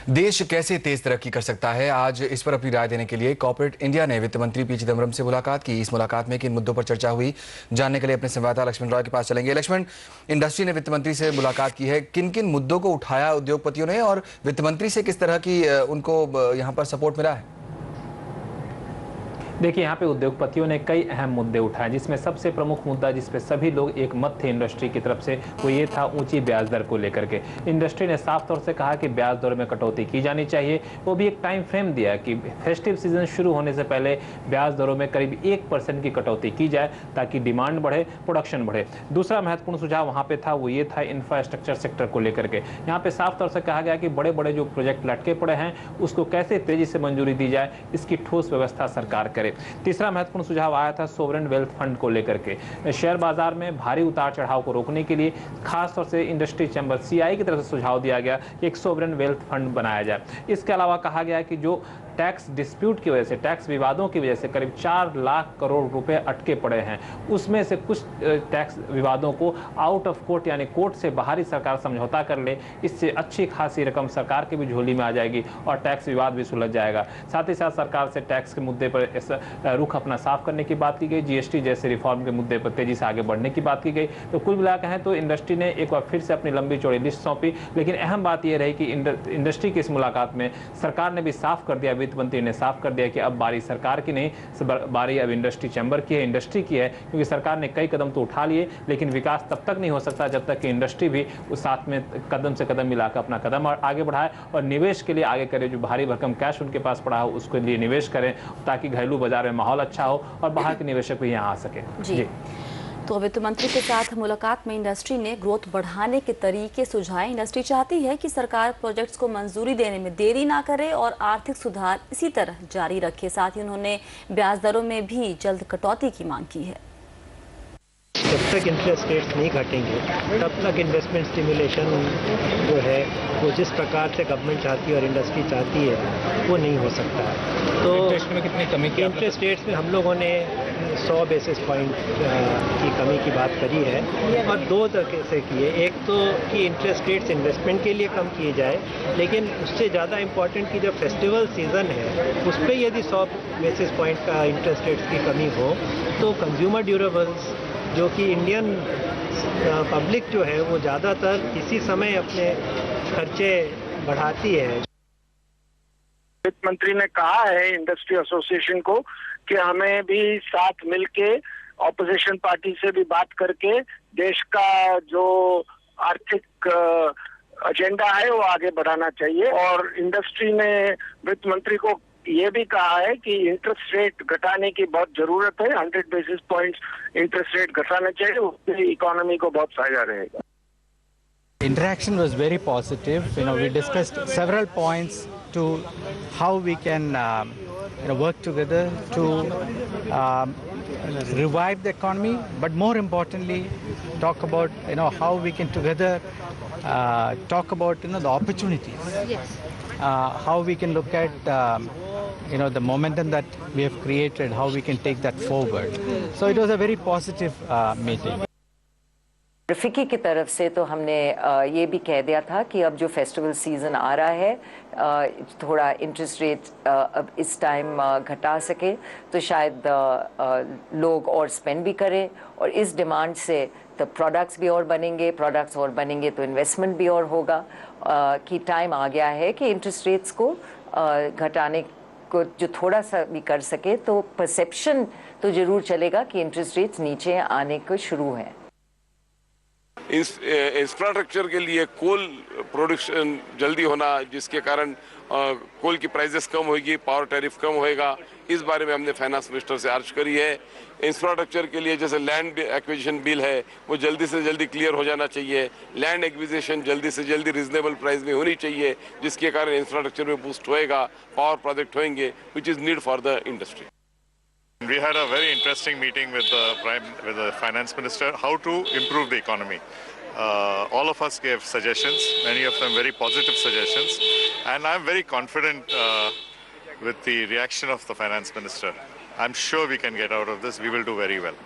देश कैसे तेज तरक्की कर सकता है, आज इस पर अपनी राय देने के लिए कॉर्पोरेट इंडिया ने वित्त मंत्री पी चिदम्बरम से मुलाकात की। इस मुलाकात में किन मुद्दों पर चर्चा हुई, जानने के लिए अपने संवाददाता लक्ष्मण रॉय के पास चलेंगे। लक्ष्मण, इंडस्ट्री ने वित्त मंत्री से मुलाकात की है, किन किन मुद्दों को उठाया उद्योगपतियों ने और वित्त मंत्री से किस तरह की उनको यहाँ पर सपोर्ट मिला है? देखिए, यहाँ पे उद्योगपतियों ने कई अहम मुद्दे उठाए, जिसमें सबसे प्रमुख मुद्दा जिस पे सभी लोग एक मत थे इंडस्ट्री की तरफ से, वो ये था ऊंची ब्याज दर को लेकर के। इंडस्ट्री ने साफ तौर से कहा कि ब्याज दर में कटौती की जानी चाहिए। वो भी एक टाइम फ्रेम दिया कि फेस्टिव सीजन शुरू होने से पहले ब्याज दरों में करीब 1% की कटौती की जाए, ताकि डिमांड बढ़े, प्रोडक्शन बढ़े। दूसरा महत्वपूर्ण सुझाव वहाँ पे था, वो ये था इंफ्रास्ट्रक्चर सेक्टर को लेकर के। यहाँ पे साफ तौर से कहा गया कि बड़े बड़े जो प्रोजेक्ट लटके पड़े हैं, उसको कैसे तेजी से मंजूरी दी जाए, इसकी ठोस व्यवस्था सरकार करे। तीसरा महत्वपूर्ण सुझाव आया था सोवरेन वेल्थ फंड को लेकर के। शेयर बाजार में भारी उतार चढ़ाव को रोकने के लिए खासतौर से इंडस्ट्री चैम्बर सीआई की तरफ से सुझाव दिया गया कि एक सोवरेन वेल्थ फंड बनाया जाए। इसके अलावा कहा गया कि जो टैक्स डिस्प्यूट की वजह से, टैक्स विवादों की वजह से करीब 4 लाख करोड़ रुपए अटके पड़े हैं, उसमें से कुछ टैक्स विवादों को आउट ऑफ कोर्ट यानी कोर्ट से बाहर ही सरकार समझौता कर ले। इससे अच्छी खासी रकम सरकार की भी झोली में आ जाएगी और टैक्स विवाद भी सुलझ जाएगा। साथ ही साथ सरकार से टैक्स के मुद्दे पर रुख अपना साफ करने की बात की गई। जीएसटी जैसे रिफॉर्म के मुद्दे पर तेजी से आगे बढ़ने की बात की गई। तो कुल मिलाकर कहें तो इंडस्ट्री ने एक बार फिर से अपनी लंबी चौड़ी लिस्ट सौंपी। लेकिन अहम बात यह रही कि इंडस्ट्री की इस मुलाकात में सरकार ने भी साफ कर दिया, वित्त मंत्री ने साफ कर दिया कि अब बारी सरकार की नहीं, बारी अब इंडस्ट्री चैम्बर की है, इंडस्ट्री की है। क्योंकि सरकार ने कई कदम तो उठा लिए, लेकिन विकास तब तक नहीं हो सकता जब तक कि इंडस्ट्री भी उस साथ में कदम से कदम मिलाकर अपना कदम आगे बढ़ाए और निवेश के लिए आगे करे। जो भारी भरकम कैश उनके पास पड़ा हो, उसके लिए निवेश करें, ताकि घरेलू बाजार में माहौल अच्छा हो और बाहर के निवेशक भी यहाँ आ सके। जी। तो वित्त मंत्री के साथ मुलाकात में इंडस्ट्री ने ग्रोथ बढ़ाने के तरीके सुझाए। इंडस्ट्री चाहती है कि सरकार प्रोजेक्ट्स को मंजूरी देने में देरी ना करे और आर्थिक सुधार इसी तरह जारी रखे। साथ ही उन्होंने ब्याज दरों में भी जल्द कटौती की मांग की है। जब तक इंटरेस्ट रेट्स नहीं घटेंगे, तब तक इन्वेस्टमेंट स्टिमुलेशन जो है वो जिस प्रकार से गवर्नमेंट चाहती है और इंडस्ट्री चाहती है, वो नहीं हो सकता है। तो इंटरेस्ट में कितनी कमी की? इंटरेस्ट रेट्स में हम लोगों ने 100 बेसिस पॉइंट की कमी की बात करी है और दो तरीके से की है। एक तो कि इंटरेस्ट रेट्स इन्वेस्टमेंट के लिए कम किए जाए, लेकिन उससे ज़्यादा इम्पॉर्टेंट कि जब फेस्टिवल सीजन है उस पर यदि 100 बेसिस पॉइंट का इंटरेस्ट रेट्स की कमी हो, तो कंज्यूमर ड्यूरेबल्स जो कि इंडियन पब्लिक जो है वो ज़्यादातर इसी समय अपने खर्चे बढ़ाती है। वित्त मंत्री ने कहा है इंडस्ट्री एसोसिएशन को कि हमें भी साथ मिलके ऑपोजिशन पार्टी से भी बात करके देश का जो आर्थिक एजेंडा है वो आगे बढ़ाना चाहिए। और इंडस्ट्री ने वित्त मंत्री को ये भी कहा है कि इंटरेस्ट रेट घटाने की बहुत जरूरत है। 100 बेसिस पॉइंट्स इंटरेस्ट रेट घटाना चाहिए, उससे इकोनॉमी को बहुत फायदा रहेगा। Interaction was very positive. We discussed several points to how we can work together to revive the economy, but more importantly, talk about how we can together talk about the opportunities. Yes. How we can look at the momentum that we have created, how we can take that forward. So it was a very positive meeting. FICCI की तरफ से तो हमने ये भी कह दिया था कि अब जो फेस्टिवल सीज़न आ रहा है, थोड़ा इंटरेस्ट रेट अब इस टाइम घटा सके तो शायद लोग और स्पेंड भी करें और इस डिमांड से तो प्रोडक्ट्स भी और बनेंगे तो इन्वेस्टमेंट भी और होगा। कि टाइम आ गया है कि इंटरेस्ट रेट्स को घटाने को जो थोड़ा सा भी कर सके, तो परसेप्शन तो ज़रूर चलेगा कि इंटरेस्ट रेट्स नीचे आने को शुरू है। इंफ्रास्ट्रक्चर के लिए कोल प्रोडक्शन जल्दी होना, जिसके कारण कोल की प्राइसेस कम होगी, पावर टैरिफ कम होएगा, इस बारे में हमने फाइनेंस मिनिस्टर से अर्ज करी है। इंफ्रास्ट्रक्चर के लिए जैसे लैंड एक्विजिशन बिल है वो जल्दी से जल्दी क्लियर हो जाना चाहिए। लैंड एक्विजिशन जल्दी से जल्दी रिजनेबल प्राइस में होनी चाहिए, जिसके कारण इंफ्रास्ट्रक्चर में बूस्ट होएगा, पावर प्रोजेक्ट होंगे, which is need for the industry. We had a very interesting meeting with the finance minister, how to improve the economy. All of us gave suggestions, many of them very positive suggestions, and I'm very confident with the reaction of the finance minister. I'm sure we can get out of this. We will do very well.